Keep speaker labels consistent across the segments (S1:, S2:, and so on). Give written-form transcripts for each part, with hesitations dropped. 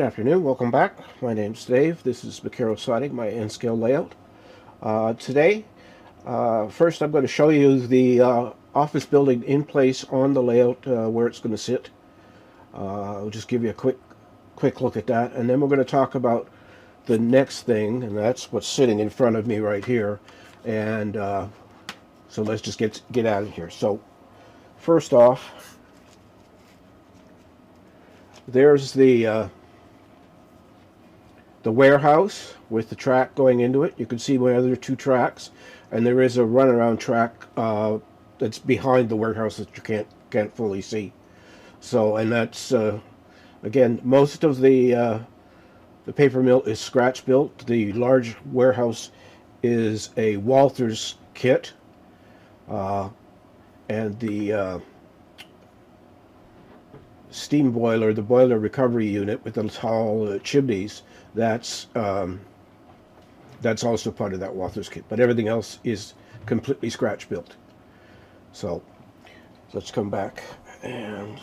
S1: afternoon, welcome back. My name's Dave. This is Macaro Siding, my N-scale layout. Today, first I'm going to show you the office building in place on the layout where it's going to sit. I'll just give you a quick look at that, and then we're going to talk about the next thing, and that's what's sitting in front of me right here. And so let's just get out of here. So first off, there's the warehouse with the track going into it. You can see my other two tracks, and there is a runaround track that's behind the warehouse that you can't fully see. So, and that's again, most of the paper mill is scratch built. The large warehouse is a Walther's kit, and the steam boiler, the boiler recovery unit with the tall chimneys, that's also part of that Walther's kit, but everything else is completely scratch built. So let's come back. And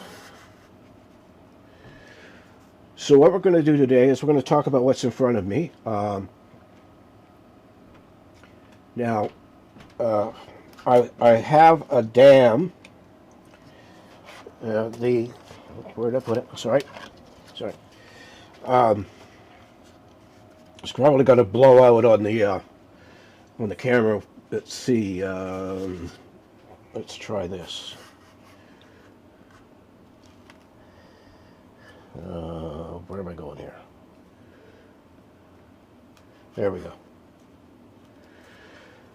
S1: so what we're going to do today is we're going to talk about what's in front of me. Now I have a dam. Where did I put it? Sorry. It's probably going to blow out on the camera. Let's see. Let's try this. Where am I going here? There we go.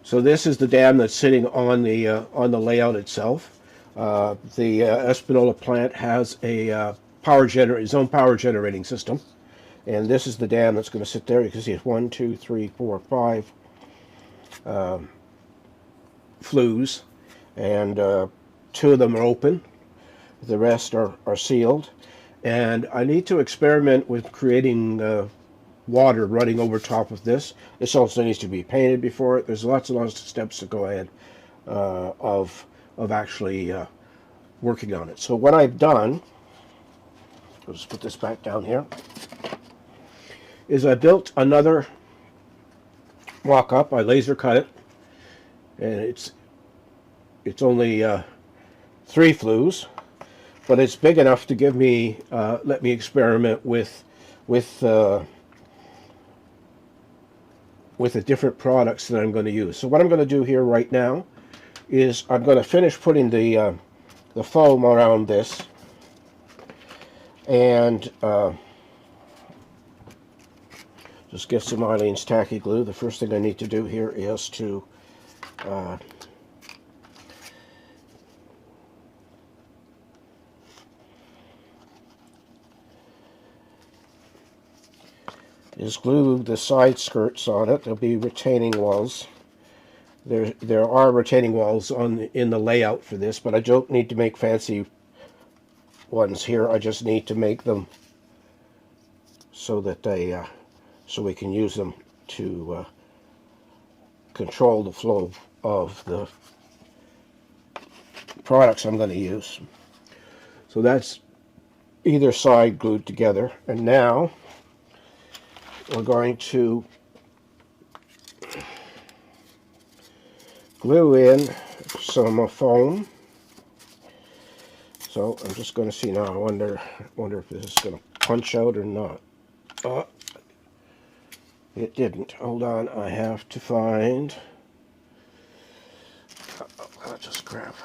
S1: So this is the dam that's sitting on the layout itself. The Espanola plant has a its own power generating system, and this is the dam that's going to sit there. You can see it's 1, 2, 3, 4, 5 flues, and 2 of them are open. The rest are sealed, and I need to experiment with creating water running over top of this. This also needs to be painted before it. There's lots and lots of steps to go ahead of actually working on it. So what I've done, I'll just put this back down here, is I built another mock-up. I laser cut it, and it's only 3 flues, but it's big enough to give me let me experiment with the different products that I'm going to use. So what I'm going to do here right now is I'm going to finish putting the foam around this, and just get some Aleene's tacky glue. The first thing I need to do here is to glue the side skirts on it. There'll be retaining walls. There are retaining walls in the layout for this, but I don't need to make fancy ones here. I just need to make them so that so we can use them to control the flow of the products I'm going to use. So that's either side glued together, and now we're going to glue in some foam. So I'm just going to see now. I wonder if this is going to punch out or not. It didn't. Hold on. I have to find. I'll just grab.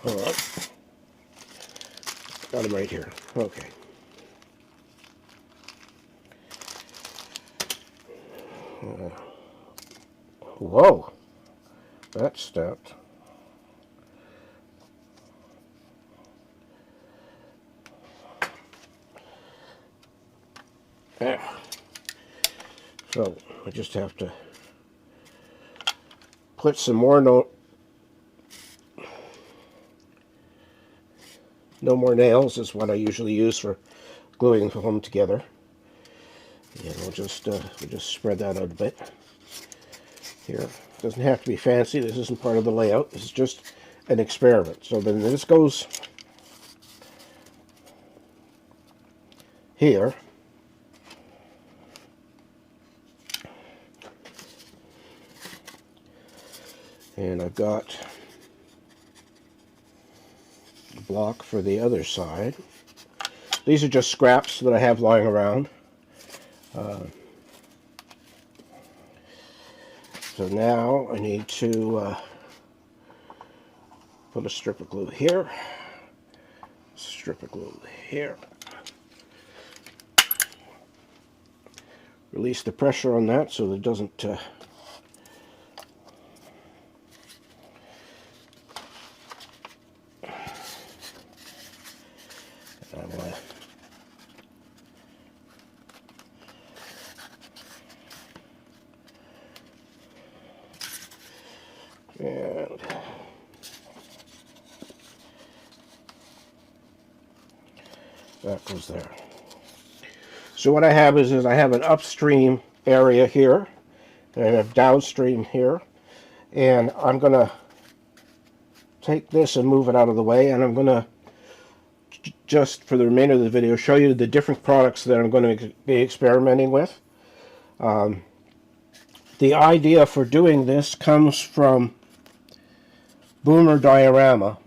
S1: Hold on. Got him right here. Okay. Whoa. That stepped. There. So I just have to put some more no more nails is what I usually use for gluing foam together. And we'll just spread that out a bit here. Doesn't have to be fancy. This isn't part of the layout. This is just an experiment. So then this goes here. And I've got the block for the other side. These are just scraps that I have lying around. So now I need to put a strip of glue here, strip of glue here. Release the pressure on that so that it doesn't and that goes there. So what I have is I have an upstream area here, and I have downstream here, and I'm going to take this and move it out of the way, and I'm going to just for the remainder of the video show you the different products that I'm going to be experimenting with. The idea for doing this comes from Boomer Diorama.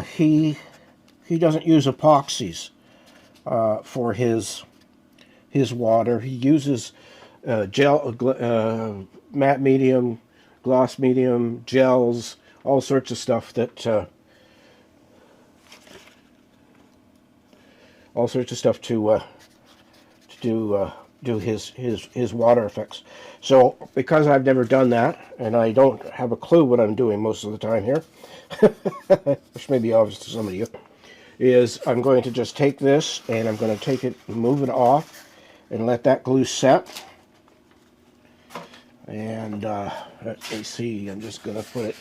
S1: He doesn't use epoxies for his water. He uses gel, matte medium, gloss medium, gels, all sorts of stuff that to do his water effects. So because I've never done that, and I don't have a clue what I'm doing most of the time here, which may be obvious to some of you, is I'm going to just take this and I'm going to take it and move it off and let that glue set. And let me see, I'm just going to put it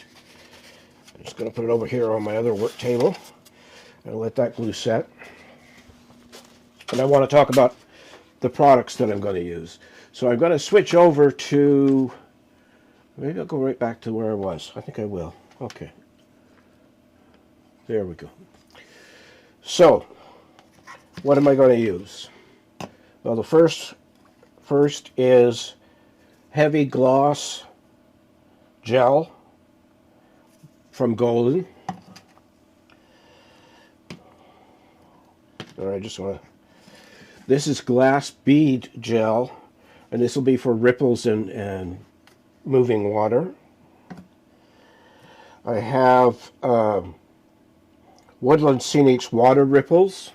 S1: over here on my other work table and let that glue set. And I want to talk about the products that I'm going to use. So I'm going to switch over to, maybe I'll go right back to where I was. I think I will. Okay. There we go. So, what am I going to use? Well, the first is heavy gloss gel from Golden. Or I just want to. This is glass bead gel, and this will be for ripples and moving water. I have Woodland Scenics water ripples,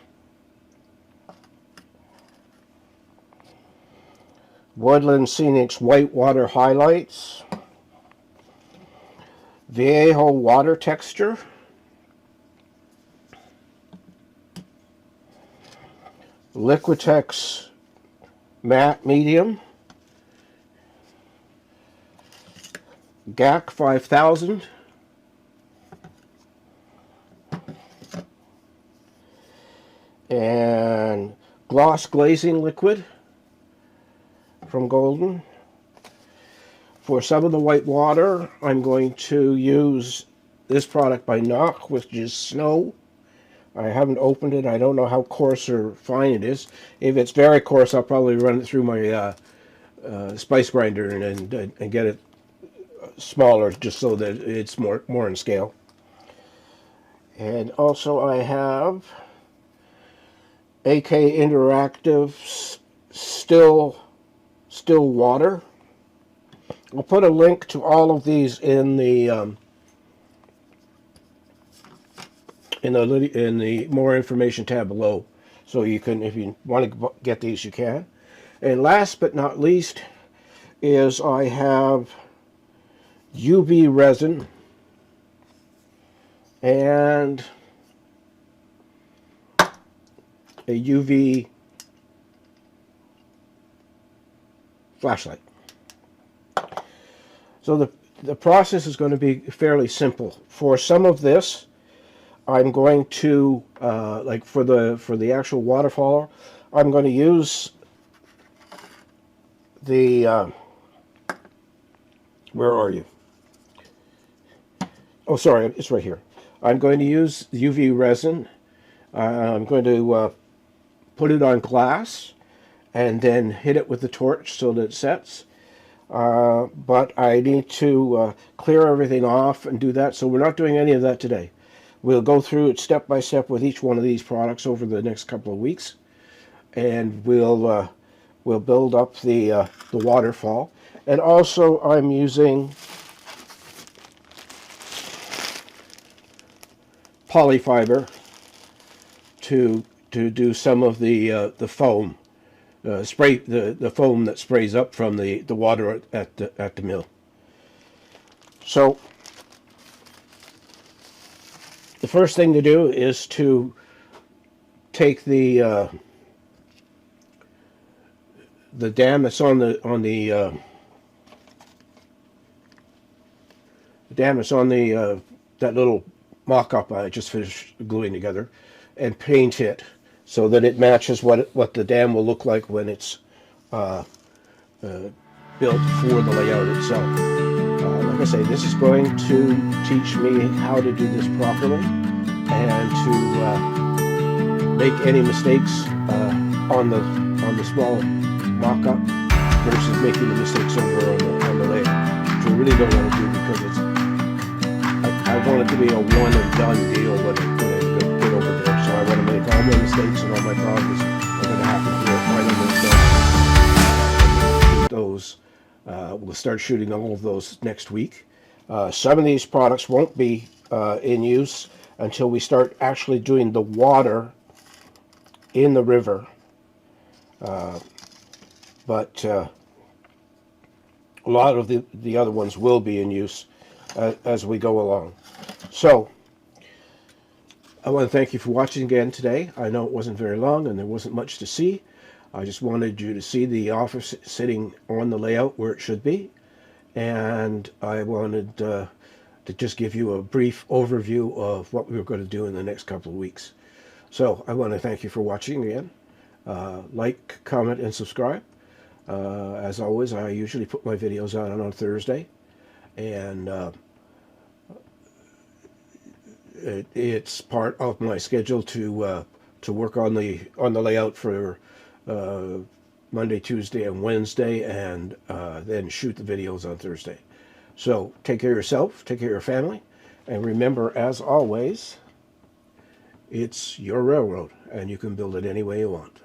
S1: Woodland Scenics white water highlights, Vallejo water texture, Liquitex matte medium, GAC 5000, and gloss glazing liquid from Golden. For some of the white water, I'm going to use this product by Knock, which is Snow. I haven't opened it. I don't know how coarse or fine it is. If it's very coarse, I'll probably run it through my spice grinder and get it smaller, just so that it's more in scale. And also I have AK Interactive still water. I'll put a link to all of these in the more information tab below, so you can, if you want to get these, you can. And last but not least is I have UV resin and a UV flashlight. So the process is going to be fairly simple. For some of this, I'm going to like for the actual waterfall, I'm going to use the where are you? Oh, sorry, it's right here. I'm going to use UV resin. I'm going to put it on glass and then hit it with the torch so that it sets. But I need to clear everything off and do that, so we're not doing any of that today. We'll go through it step by step with each one of these products over the next couple of weeks, and we'll build up the waterfall. And also, I'm using polyfiber to do some of the foam. Spray the foam that sprays up from the water at the mill. So the first thing to do is to take the dam that's on the that little mock-up I just finished gluing together, and paint it so that it matches what the dam will look like when it's built for the layout itself. Like I say, this is going to teach me how to do this properly and to make any mistakes on the small mock-up versus making the mistakes over on the layout, which I really don't want to do, because I want it to be a one and done deal when I get over there. So I want to make all my mistakes and all my problems are going to happen here right on those. We'll start shooting all of those next week. Some of these products won't be in use until we start actually doing the water in the river. But a lot of the other ones will be in use as we go along. So I want to thank you for watching again today. I know it wasn't very long and there wasn't much to see. I just wanted you to see the office sitting on the layout where it should be, and I wanted to just give you a brief overview of what we were going to do in the next couple of weeks. So I want to thank you for watching again. Like, comment, and subscribe. As always, I usually put my videos out on Thursday, and it's part of my schedule to work on the layout for Monday, Tuesday, and Wednesday, and then shoot the videos on Thursday. So take care of yourself, take care of your family, and remember, as always, it's your railroad, and you can build it any way you want.